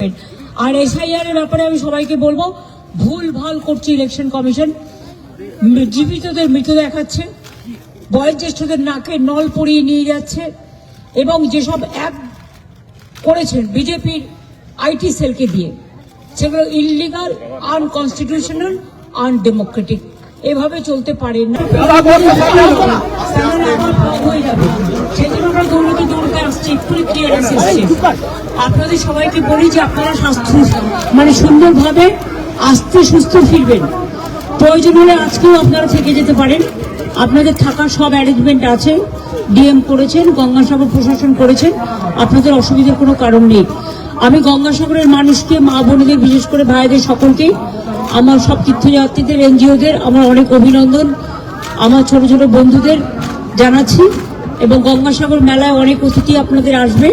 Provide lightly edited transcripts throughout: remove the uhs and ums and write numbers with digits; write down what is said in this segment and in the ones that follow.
আর SIR এর ব্যাপারে আমি সবাইকে বলবো, ভুল ভাল করছে ইলেকশন কমিশন। জীবিতদের মৃত দেখাচ্ছে, বয়োজ্যেষ্ঠদের নাকে নল পরিয়ে নিয়ে যাচ্ছে এবং যেসব অ্যাপ করেছেন বিজেপির আইটি সেলকে দিয়ে, সেগুলো ইললিগাল, আনকনস্টিটিউশনাল, আনডেমোক্রেটিক। এভাবে চলতে পারে না। আপনাদের সবাইকে বলি যে আপনারা স্বাস্থ্য সুন্দরভাবে আস্তে সুস্থ ফিরবেন। প্রয়োজন হলে আজকেও আপনারা থেকে যেতে পারেন। আপনাদের থাকার সব অ্যারেঞ্জমেন্ট আছে, ডিএম করেছেন, গঙ্গাসাগর প্রশাসন করেছেন, আপনাদের অসুবিধার কোনো কারণ নেই। আমি গঙ্গাসাগরের মানুষকে, মা বোনেদের, বিশেষ করে ভাইদের সকলকে, আমার সব তীর্থযাত্রীদের, এনজিওদের আমার অনেক অভিনন্দন, আমার ছোট ছোট বন্ধুদের জানাচ্ছি। এবং গঙ্গাসাগর মেলায় অনেক অতিথি আপনাদের আসবে,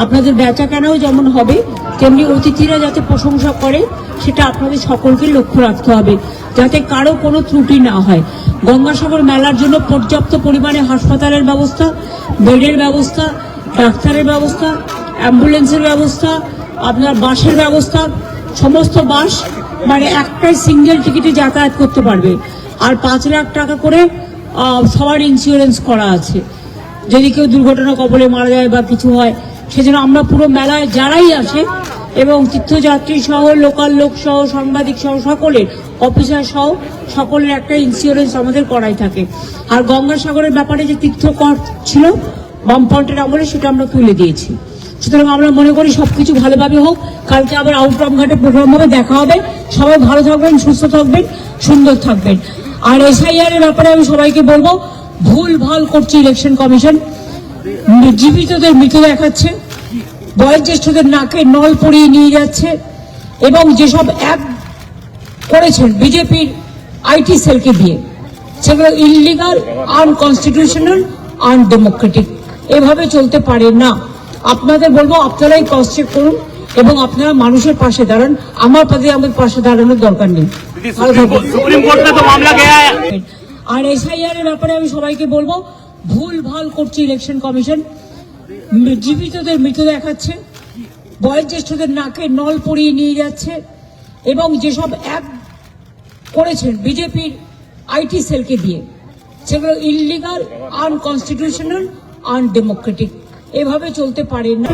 আপনাদের বেচা কেনাও যেমন হবে তেমনি অতিথিরা যাতে প্রশংসা করে সেটা আপনাদের সকলকে লক্ষ্য রাখতে হবে, যাতে কারো কোনো ত্রুটি না হয়। গঙ্গাসাগর মেলার জন্য পর্যাপ্ত পরিমাণে হাসপাতালের ব্যবস্থা, বেডের ব্যবস্থা, ডাক্তারের ব্যবস্থা, অ্যাম্বুলেন্সের ব্যবস্থা, আপনার বাসের ব্যবস্থা, সমস্ত বাস একটাই সিঙ্গেল টিকিটে যাতায়াত করতে পারবে। আর 5 লাখ টাকা করে সবার ইন্স্যুরেন্স করা আছে, যদি কেউ দুর্ঘটনা কবলে মারা যায় বা কিছু হয় সেজন্য আমরা পুরো মেলায় যারাই আসে এবং তীর্থযাত্রী সহ, লোকাল লোক সহ, সাংবাদিক সহ, সকলের, অফিসার সহ সকলের একটা ইন্স্যুরেন্স আমাদের করাই থাকে। আর গঙ্গাসাগরের ব্যাপারে যে তীর্থকর ছিল বামফ্রন্টের আমলে, সেটা আমরা তুলে দিয়েছি। সুতরাং আমরা মনে করি সবকিছু ভালোভাবে হোক। কালকে আবার আউটরাম ঘাটে প্রোগ্রাম হবে, দেখা হবে। সবাই ভালো থাকবেন, সুস্থ থাকবেন, সুন্দর থাকবেন। আর এসআইআর এর ব্যাপারে আমি সবাইকে বলবো, ভুল ভাল করছে ইলেকশন কমিশন। জীবিতদের মৃত দেখাচ্ছে, বয়োজ্যেষ্ঠদের নাকে নল পরিয়ে নিয়ে যাচ্ছে এবং যেসব অ্যাপ করেছেন বিজেপির আইটি সেলকে দিয়ে, সেগুলো ইললিগাল, আনকনস্টিটিউশনাল, আনডেমোক্রেটিক। এভাবে চলতে পারে না। আপনাদের বলবো, আপনারাই ক্রস চেক করুন এবং আপনারা মানুষের পাশে দাঁড়ান। আমার পাশে দাঁড়ানোর দরকার নেই। আর এসআইআর এর ব্যাপারে আমি সবাইকে বলবো, ভুল ভাল করছে ইলেকশন কমিশন। জীবিতদের মৃত দেখাচ্ছে, বয়োজ্যেষ্ঠদের নাকে নল পরিয়ে নিয়ে যাচ্ছে এবং যেসব অ্যাপ করেছেন বিজেপির আইটি সেলকে দিয়ে, সেগুলো ইললিগাল, আনকনস্টিটিউশনাল, আনডেমোক্রেটিক। এভাবে চলতে পারে না।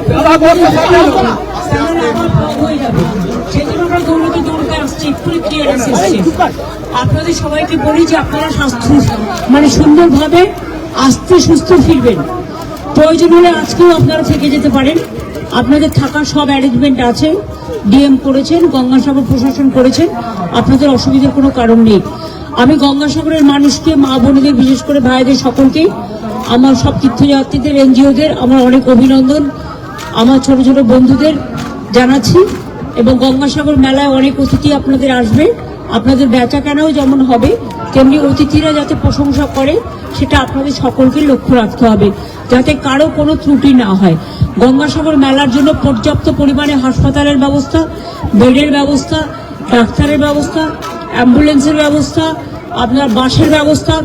আপনাদের সবাইকে বলি যে আপনারা স্বাস্থ্য সুন্দরভাবে আস্তে সুস্থ ফিরবেন। প্রয়োজন হলে আজকেও আপনারা থেকে যেতে পারেন। আপনাদের থাকার সব অ্যারেঞ্জমেন্ট আছে, ডিএম করেছেন, গঙ্গাসাগর প্রশাসন করেছেন, আপনাদের অসুবিধার কোনো কারণ নেই। আমি গঙ্গাসাগরের মানুষকে, মা বোনেদের, বিশেষ করে ভাইদের সকলকে, আমার সব তীর্থযাত্রীদের, এনজিওদের আমার অনেক অভিনন্দন, আমার ছোট ছোট বন্ধুদের জানাচ্ছি। এবং গঙ্গাসাগর মেলায় অনেক অতিথি আপনাদের আসবে, আপনাদের বেচা কেনাও যেমন হবে তেমনি অতিথিরা যাতে প্রশংসা করে সেটা আপনাদের সকলকে লক্ষ্য রাখতে হবে, যাতে কারো কোনো ত্রুটি না হয়। গঙ্গাসাগর মেলার জন্য পর্যাপ্ত পরিমাণে হাসপাতালের ব্যবস্থা, বেডের ব্যবস্থা, ডাক্তারের ব্যবস্থা, অ্যাম্বুলেন্সের ব্যবস্থা, আপনার বাসের ব্যবস্থা,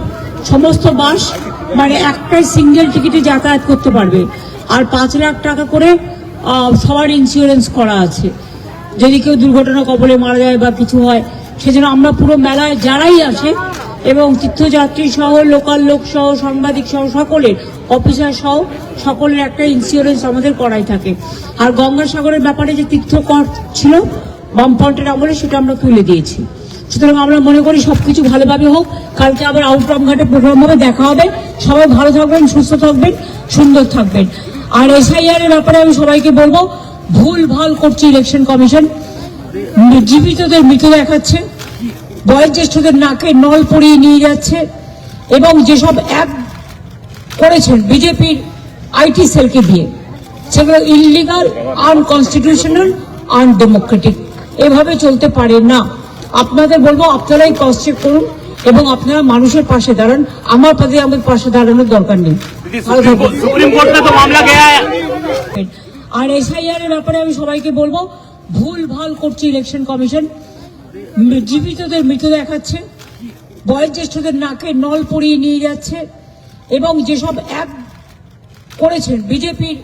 সমস্ত বাস একটাই সিঙ্গেল টিকিটে যাতায়াত করতে পারবে। আর 5 লাখ টাকা করে সবার ইন্স্যুরেন্স করা আছে, যদি কেউ দুর্ঘটনা কবলে মারা যায় বা কিছু হয় সেজন্য আমরা পুরো মেলায় যারাই আসে এবং তীর্থযাত্রী সহ, লোকাল লোক সহ, সাংবাদিক সহ, সকলের, অফিসার সহ সকলের একটা ইন্স্যুরেন্স আমাদের করাই থাকে। আর গঙ্গাসাগরের ব্যাপারে যে তীর্থকর ছিল বামফ্রন্টের আমলে, সেটা আমরা তুলে দিয়েছি। সুতরাং আমরা মনে করি সবকিছু ভালোভাবে হোক। কালকে আবার আউটরাম ঘাটে প্রোগ্রাম হবে, দেখা হবে। সবাই ভালো থাকবেন, সুস্থ থাকবেন, সুন্দর থাকবেন। আর এসআইআর এর ব্যাপারে আমি সবাইকে বলবো, ভুল ভাল করছে ইলেকশন কমিশন। জীবিতদের মৃত দেখাচ্ছে, বয়োজ্যেষ্ঠদের নাকে নল পরিয়ে নিয়ে যাচ্ছে এবং যেসব অ্যাপ করেছেন বিজেপির আইটি সেলকে দিয়ে, সেগুলো ইললিগাল, আনকনস্টিটিউশনাল, আনডেমোক্রেটিক। এভাবে চলতে পারে না। আপনাদের বলবো, আপনারাই ক্রস চেক করুন এবং আপনারা মানুষের পাশে দাঁড়ান। আমার পাশে দাঁড়ানোর দরকার নেই। আর এসআইআর এর ব্যাপারে আমি সবাইকে বলবো, ভুল ভাল করছে ইলেকশন কমিশন। জীবিতদের মৃত দেখাচ্ছে, বয়োজ্যেষ্ঠদের নাকে নল পরিয়ে নিয়ে যাচ্ছে এবং যেসব অ্যাপ করেছেন বিজেপির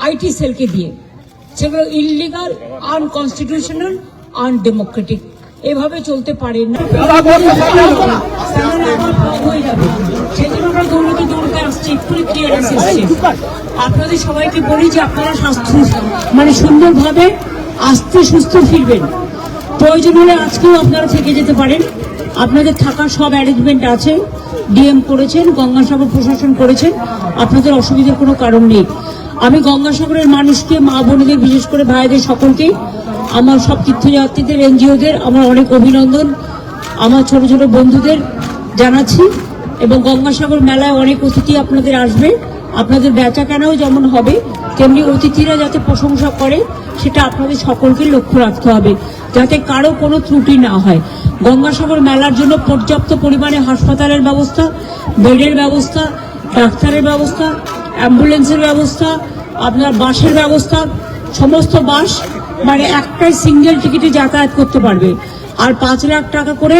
আইটি সেলকে দিয়ে, সেগুলো ইললিগাল, আনকনস্টিটিউশনাল, আনডেমোক্রেটিক। এভাবে চলতে পারে না। সেজন্য আমরা দৌড়তে দৌড়তে আসছি, এক্ষুনি ক্লিয়ারেন্স এসছে। আপনাদের সবাইকে বলি যে আপনারা স্বাস্থ্য সুন্দরভাবে আস্তে সুস্থ ফিরবেন। প্রয়োজন হলে আজকেও আপনারা থেকে যেতে পারেন। আপনাদের থাকার সব অ্যারেঞ্জমেন্ট আছে, ডিএম করেছেন, গঙ্গাসাগর প্রশাসন করেছেন, আপনাদের অসুবিধার কোনো কারণ নেই। আমি গঙ্গাসাগরের মানুষকে, মা বোনেদের, বিশেষ করে ভাইদের সকলকে, আমার সব তীর্থযাত্রীদের, এনজিওদের আমার অনেক অভিনন্দন, আমার ছোট ছোট বন্ধুদের জানাচ্ছি। এবং গঙ্গাসাগর মেলায় অনেক অতিথি আপনাদের আসবে, আপনাদের বেচা কেনাও যেমন হবে তেমনি অতিথিরা যাতে প্রশংসা করে সেটা আপনাদের সকলকে লক্ষ্য রাখতে হবে, যাতে কারো কোনো ত্রুটি না হয়। গঙ্গাসাগর মেলার জন্য পর্যাপ্ত পরিমাণে হাসপাতালের ব্যবস্থা, বেডের ব্যবস্থা, ডাক্তারের ব্যবস্থা, অ্যাম্বুলেন্সের ব্যবস্থা, আপনার বাসের ব্যবস্থা, সমস্ত বাস একটাই সিঙ্গেল টিকিটে যাতায়াত করতে পারবে। আর 5 লাখ টাকা করে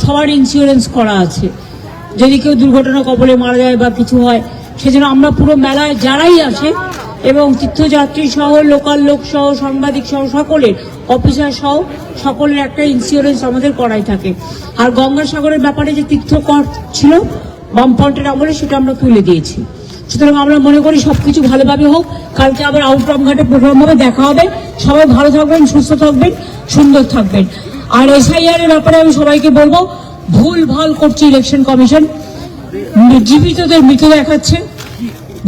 সবার ইন্স্যুরেন্স করা আছে, যদি কেউ দুর্ঘটনা কবলে মারা যায় বা কিছু হয়। সেজন্য আমরা পুরো মেলায় যারাই আসে এবং তীর্থযাত্রী সহ, লোকাল লোক সহ, সাংবাদিক সহ, সকলের, অফিসার সহ সকলের একটা ইন্স্যুরেন্স আমাদের করাই থাকে। আর গঙ্গাসাগরের ব্যাপারে যে তীর্থকর ছিল বামফ্রন্টের আমলে, সেটা আমরা তুলে দিয়েছি। সুতরাং আমরা মনে করি সবকিছু ভালোভাবে হোক। কালকে আবার আউটরাম ঘাটে প্রোগ্রাম হবে, দেখা হবে। সবাই ভালো থাকবেন, সুস্থ থাকবেন, সুন্দর থাকবেন। আর এসআইআর এর ব্যাপারে আমি সবাইকে বলবো, ভুল ভাল করছে ইলেকশন কমিশন। জীবিতদের মৃত দেখাচ্ছে,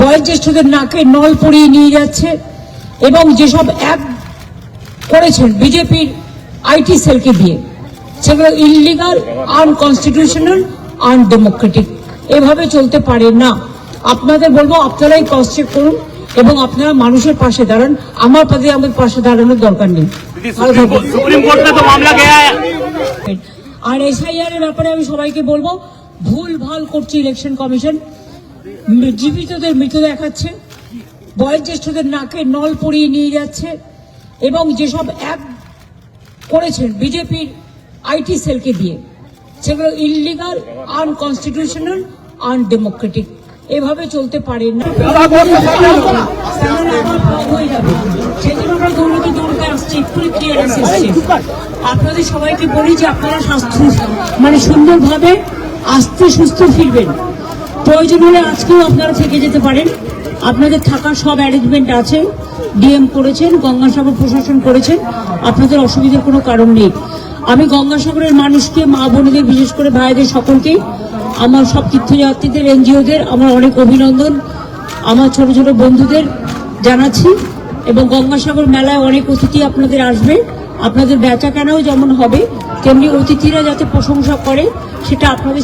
বয়োজ্যেষ্ঠদের নাকে নল পরিয়ে নিয়ে যাচ্ছে, এবং যেসব অ্যাপ করেছেন বিজেপির আইটি সেলকে দিয়ে, সেগুলো ইললিগাল, আনকনস্টিটিউশনাল, আনডেমোক্রেটিক। এভাবে চলতে পারে না। আপনাদের বলবো, আপনারাই ক্রস চেক করুন এবং আপনারা মানুষের পাশে দাঁড়ান। আমার পাশে দাঁড়ানোর দরকার নেই। सुप्रीम कोर्ट में तो मामला गया है। আর এসআইআর এর ব্যাপারে আমি সবাইকে বলবো, ভুল ভাল করছে ইলেকশন কমিশন। জীবিতদের মৃত দেখাচ্ছে, বয়োজ্যেষ্ঠদের নাকে নল পরিয়ে নিয়ে যাচ্ছে, এবং যেসব অ্যাপ করেছেন বিজেপির আইটি সেলকে দিয়ে, সেগুলো ইললিগাল, আনকনস্টিটিউশনাল, আনডেমোক্রেটিক। এভাবে চলতে পারে না। সেজন্য আমরা দৌড়তে দৌড়তে আসছি, এক্ষুনি ক্লিয়ারেন্স এসছে। আপনাদের সবাইকে বলি যে আপনারা স্বাস্থ্য সুন্দরভাবে আস্তে সুস্থ ফিরবেন। প্রয়োজন হলে আজকেও আপনারা থেকে যেতে পারেন। আপনাদের থাকার সব অ্যারেঞ্জমেন্ট আছে, ডিএম করেছেন, গঙ্গাসাগর প্রশাসন করেছেন, আপনাদের অসুবিধার কোনো কারণ নেই। আমি গঙ্গাসাগরের মানুষকে, মা বোনেদের, বিশেষ করে ভাইদের সকলকে, আমার সব তীর্থযাত্রীদের, এনজিওদের আমার অনেক অভিনন্দন, আমার ছোট ছোট বন্ধুদের জানাচ্ছি। এবং গঙ্গাসাগর মেলায় অনেক অতিথি আপনাদের আসবে, আপনাদের বেচা কেনাও যেমন হবে তেমনি অতিথিরা যাতে প্রশংসা করে সেটা আপনাদের